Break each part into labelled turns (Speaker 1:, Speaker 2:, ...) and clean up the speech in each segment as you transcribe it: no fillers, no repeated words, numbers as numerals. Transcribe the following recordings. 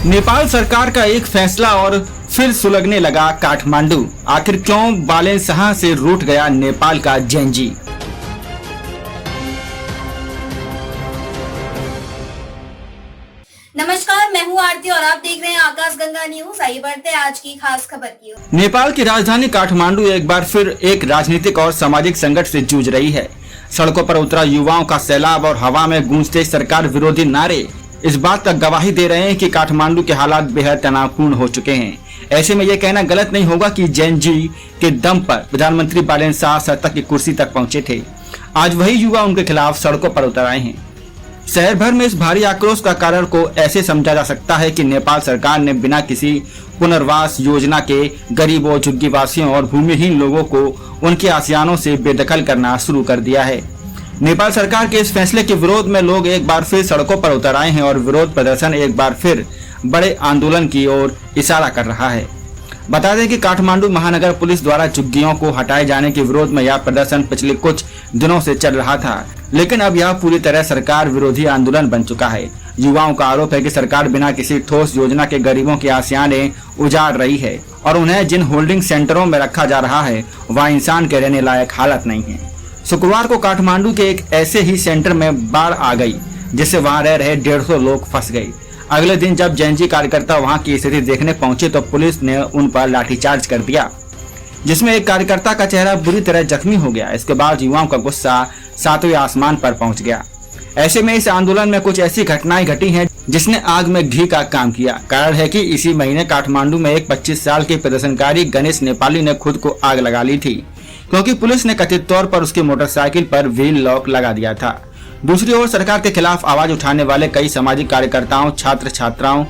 Speaker 1: नेपाल सरकार का एक फैसला और फिर सुलगने लगा काठमांडू। आखिर क्यों बालेनशाह से रूठ गया नेपाल का जेएनजी।
Speaker 2: नमस्कार, मैं हूं आरती और आप देख रहे हैं आकाशगंगा न्यूज। आइए बढ़ते हैं आज की खास खबर की ओर।
Speaker 1: नेपाल की राजधानी काठमांडू एक बार फिर एक राजनीतिक और सामाजिक संकट से जूझ रही है। सड़कों पर उतरा युवाओं का सैलाब और हवा में गूंजते सरकार विरोधी नारे इस बात तक गवाही दे रहे हैं कि काठमांडू के हालात बेहद तनावपूर्ण हो चुके हैं। ऐसे में यह कहना गलत नहीं होगा कि जेएनजी के दम पर प्रधानमंत्री बालेनशाह सत्ता की कुर्सी तक पहुंचे थे। आज वही युवा उनके खिलाफ सड़कों पर उतर आए हैं। शहर भर में इस भारी आक्रोश का कारण को ऐसे समझा जा सकता है कि नेपाल सरकार ने बिना किसी पुनर्वास योजना के गरीबों, झुग्गीवासियों और भूमिहीन लोगों को उनके आसियानों से बेदखल करना शुरू कर दिया है। नेपाल सरकार के इस फैसले के विरोध में लोग एक बार फिर सड़कों पर उतर आए हैं और विरोध प्रदर्शन एक बार फिर बड़े आंदोलन की ओर इशारा कर रहा है। बता दें कि काठमांडू महानगर पुलिस द्वारा झुग्गियों को हटाए जाने के विरोध में यह प्रदर्शन पिछले कुछ दिनों से चल रहा था, लेकिन अब यह पूरी तरह सरकार विरोधी आंदोलन बन चुका है। युवाओं का आरोप है कि सरकार बिना किसी ठोस योजना के गरीबों की आसियाने उजाड़ रही है और उन्हें जिन होल्डिंग सेंटरों में रखा जा रहा है वह इंसान के रहने लायक हालत नहीं है। शुक्रवार को काठमांडू के एक ऐसे ही सेंटर में बाढ़ आ गई जिससे वहां रह रहे 150 लोग फंस गए। अगले दिन जब जेएनजी कार्यकर्ता वहां की स्थिति देखने पहुंचे तो पुलिस ने उन पर लाठीचार्ज कर दिया, जिसमें एक कार्यकर्ता का चेहरा बुरी तरह जख्मी हो गया। इसके बाद युवाओं का गुस्सा सातवें आसमान पर पहुंच गया। ऐसे में इस आंदोलन में कुछ ऐसी घटनाएं घटी हैं जिसने आग में घी का काम किया। कारण है कि इसी महीने काठमांडू में एक 25 साल के प्रदर्शनकारी गणेश नेपाली ने खुद को आग लगा ली थी, क्योंकि पुलिस ने कथित तौर पर उसकी मोटरसाइकिल पर व्हील लॉक लगा दिया था। दूसरी ओर सरकार के खिलाफ आवाज उठाने वाले कई सामाजिक कार्यकर्ताओं, छात्र छात्राओं,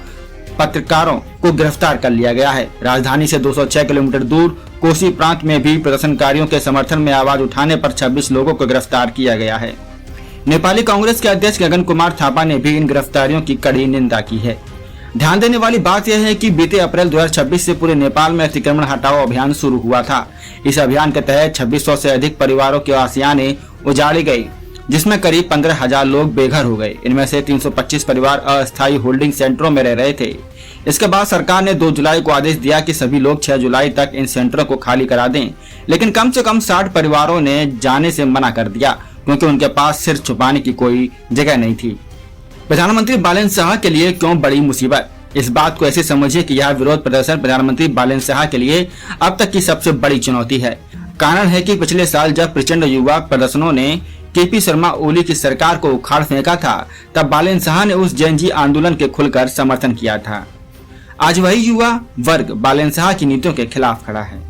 Speaker 1: पत्रकारों को गिरफ्तार कर लिया गया है। राजधानी से 206 किलोमीटर दूर कोसी प्रांत में भी प्रदर्शनकारियों के समर्थन में आवाज उठाने पर 26 लोगों को गिरफ्तार किया गया है। नेपाली कांग्रेस के अध्यक्ष गगन कुमार थापा ने भी इन गिरफ्तारियों की कड़ी निंदा की है। ध्यान देने वाली बात यह है कि बीते अप्रैल 2026 से पूरे नेपाल में अतिक्रमण हटाओ अभियान शुरू हुआ था। इस अभियान के तहत 2600 से अधिक परिवारों के आसियाने उजाड़ी गई, जिसमें करीब 15,000 लोग बेघर हो गए। इनमें से 325 परिवार अस्थायी होल्डिंग सेंटरों में रह रहे थे। इसके बाद सरकार ने 2 जुलाई को आदेश दिया कि सभी लोग 6 जुलाई तक इन सेंटरों को खाली करा दें, लेकिन कम से कम 60 परिवारों ने जाने से मना कर दिया, क्योंकि उनके पास सिर छुपाने की कोई जगह नहीं थी। प्रधानमंत्री बालेनशाह के लिए क्यों बड़ी मुसीबत? इस बात को ऐसे समझिए कि यह विरोध प्रदर्शन प्रधानमंत्री बालेनशाह के लिए अब तक की सबसे बड़ी चुनौती है। कारण है कि पिछले साल जब प्रचंड युवा प्रदर्शनों ने केपी शर्मा ओली की सरकार को उखाड़ फेंका था, तब बालेनशाह ने उस जेएनजी आंदोलन के खुलकर समर्थन किया था। आज वही युवा वर्ग बालेनशाह की नीतियों के खिलाफ खड़ा है।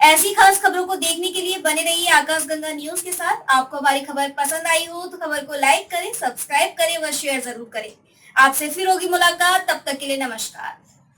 Speaker 2: ऐसी खास खबरों को देखने के लिए बने रहिए आकाशगंगा न्यूज के साथ। आपको हमारी खबर पसंद आई हो तो खबर को लाइक करें, सब्सक्राइब करें व शेयर जरूर करें। आपसे फिर होगी मुलाकात, तब तक के लिए नमस्कार।